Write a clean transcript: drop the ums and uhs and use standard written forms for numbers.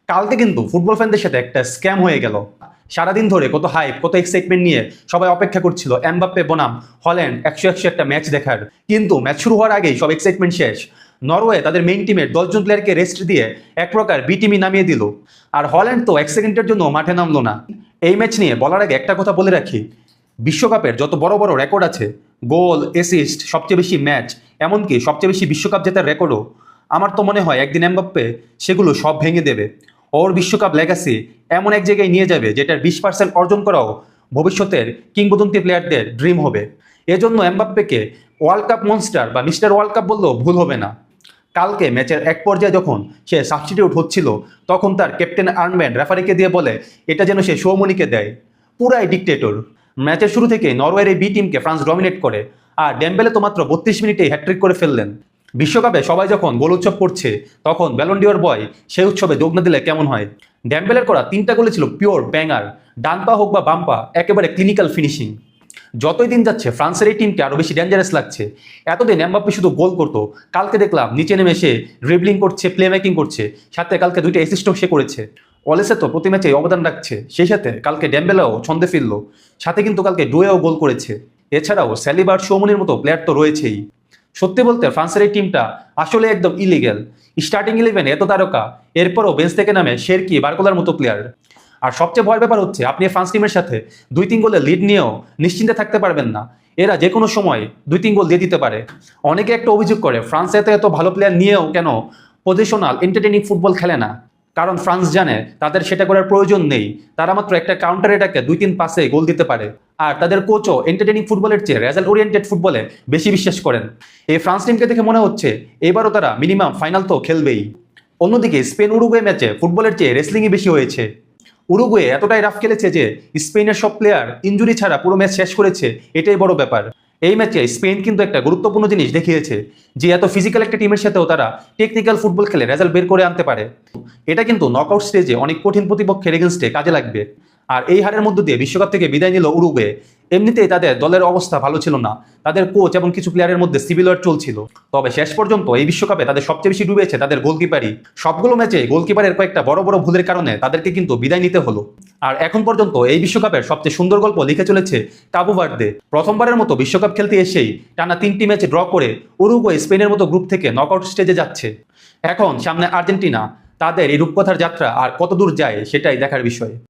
কালকে কিন্তু ফুটবল ফ্যানদের সাথে একটা স্ক্যাম হয়ে গেল। সারাদিন ধরে কত হাইপ, কত এক্সাইটমেন্ট নিয়ে সবাই অপেক্ষা করছিল এমবাপ্পে বনাম হল্যান্ড 100-100 একটা ম্যাচ দেখার। কিন্তু ম্যাচ শুরু হওয়ার আগেই সব এক্সাইটমেন্ট শেষ। নরওয়ে তাদের মেইন টিমের 10 জন প্লেয়ারকে রেস্ট দিয়ে এক প্রকার বি টিমই নামিয়ে দিল। আর হল্যান্ড তো 1 সেকেন্ডের জন্য মাঠে নামলো না। এই ম্যাচ নিয়ে বলার আগে একটা কথা বলে রাখি, বিশ্বকাপের যত বড় বড় রেকর্ড আছে, গোল, অ্যাসিস্ট, সবচেয়ে বেশি ম্যাচ, এমনকি সবচেয়ে বেশি বিশ্বকাপ জেতার রেকর্ডও, আমার তো মনে হয় একদিন এমবাপ্পে সেগুলো সব ভেঙে দেবে। ওর বিশ্বকাপ লেগাসি এমন এক জায়গায় নিয়ে যাবে যেটার 20% অর্জন করাও ভবিষ্যতের কিংবদন্তি প্লেয়ারদের ড্রিম হবে। এজন্য এমবাপ্পেকে ওয়ার্ল্ড কাপ মনস্টার বা মিস্টার ওয়ার্ল্ড কাপ বললেও ভুল হবে না। কালকে ম্যাচের এক পর্যায়ে যখন সে সাবস্টিটিউট হচ্ছিল, তখন তার ক্যাপ্টেন আর্নব্যান্ড রেফারিকে দিয়ে বলে এটা যেন সে সৌমনিকে দেয়। পুরাই ডিকটেটর। ম্যাচের শুরু থেকে নরওয়ের এই বি টিমকে ফ্রান্স ডমিনেট করে, আর ডেম্বেলে তো মাত্র 32 মিনিটেই হ্যাট্রিক করে ফেললেন। বিশ্বকাপে সবাই যখন গোল উৎসব করছে, তখন ব্যালন ডিওর বয় সেই উৎসবে যোগ না দিলে কেমন হয়? ডেম্বেলের করা 3টা গোলে ছিল পিওর ব্যাঙ্গার, ডান পা হোক বা বাম পা, একেবারে ক্লিনিক্যাল ফিনিশিং। যতই দিন যাচ্ছে ফ্রান্সের এই টিমকে আরো বেশি ডেঞ্জারাস লাগছে। এতদিন এমবাপ্পে শুধু গোল করতো, কালকে দেখলাম নিচে নেমে সে ড্রিবলিং করছে, প্লে মেকিং করছে, সাথে কালকে 2টা অ্যাসিস্টও সে করেছে। অলেসে তো প্রতি ম্যাচে অবদান রাখছে, সেই সাথে কালকে ডেম্বেলেও ছন্দে ফিরলো, সাথে কিন্তু কালকে ডুয়েও গোল করেছে। এছাড়াও স্যালিবার, শোমনির মতো প্লেয়ার তো রয়েছেই। সত্যি বলতে ফ্রান্সের এই টিমটা আসলে একদম ইলিগেল। স্টার্টিং 11 এত তারকা, এরপরও বেঞ্চ থেকে নামে শেরকি, বারকোলার মতো প্লেয়ার। আর সবচেয়ে ভয়ের ব্যাপার হচ্ছে আপনি ফ্রান্স টিমের সাথে 2-3 গোলের লিড নিয়েও নিশ্চিন্তে থাকতে পারবেন না। এরা যে কোনো সময় 2-3 গোল দিয়ে দিতে পারে। অনেকে একটা অভিযোগ করে ফ্রান্স এত ভালো প্লেয়ার নিয়েও কেন পজিশনাল এন্টারটেইনিং ফুটবল খেলে না। কারণ ফ্রান্স জানে তাদের সেটা করার প্রয়োজন নেই। তারা মাত্র একটা কাউন্টার অ্যাটাকে 2-3 পাসে গোল দিতে পারে। আর তাদের কোচও এন্টারটেইনিং ফুটবলের চেয়ে রেজাল্ট ওরিয়েন্টেড ফুটবলে বেশি বিশ্বাস করেন। এই ফ্রান্স টিমকে দেখে মনে হচ্ছে এবারও তারা মিনিমাম ফাইনাল তো খেলবেই। অন্যদিকে স্পেন উরুগুয়ে ম্যাচে ফুটবলের চেয়ে রেসলিংই বেশি হয়েছে। উরুগুয়ে এতটাই রাফ খেলেছে যে স্পেনের সব প্লেয়ার ইনজুরি ছাড়া পুরো ম্যাচ শেষ করেছে, এটাই বড় ব্যাপার। এই ম্যাচে স্পেন কিন্তু একটা গুরুত্বপূর্ণ জিনিস দেখিয়েছে, যে এত ফিজিক্যাল একটা টিমের সাথেও তারা টেকনিক্যাল ফুটবল খেলে রেজাল্ট বের করে আনতে পারে। এটা কিন্তু নকআউট স্টেজে অনেক কঠিন প্রতিপক্ষের এগেনস্টে কাজে লাগবে। আর এই হারের মধ্য দিয়ে বিশ্বকাপ থেকে বিদায় নিল উরুগুয়ে। এমনিতেই তাদের দলের অবস্থা ভালো ছিল না, তাদের কোচ এবং কিছু প্লেয়ারের মধ্যে সিভিল ওয়ার চলছিল। তবে শেষ পর্যন্ত এই বিশ্বকাপে তাদের সবচেয়ে বেশি ডুবেছে তাদের গোলকিপারই। সবগুলো ম্যাচে গোলকিপারের কয়েকটা বড় বড় ভুলের কারণে তাদেরকে কিন্তু বিদায় নিতে হলো। আর এখন পর্যন্ত এই বিশ্বকাপের সবচেয়ে সুন্দর গল্প লিখে চলেছে কাবু ভার্দে। প্রথমবারের মতো বিশ্বকাপ খেলতে এসেই টানা 3টি ম্যাচ ড্র করে উরুগুয়ে স্পেনের মতো গ্রুপ থেকে নকআউট স্টেজে যাচ্ছে। এখন সামনে আর্জেন্টিনা, তাদের এই রূপকথার যাত্রা আর কতদূর যায় সেটাই দেখার বিষয়।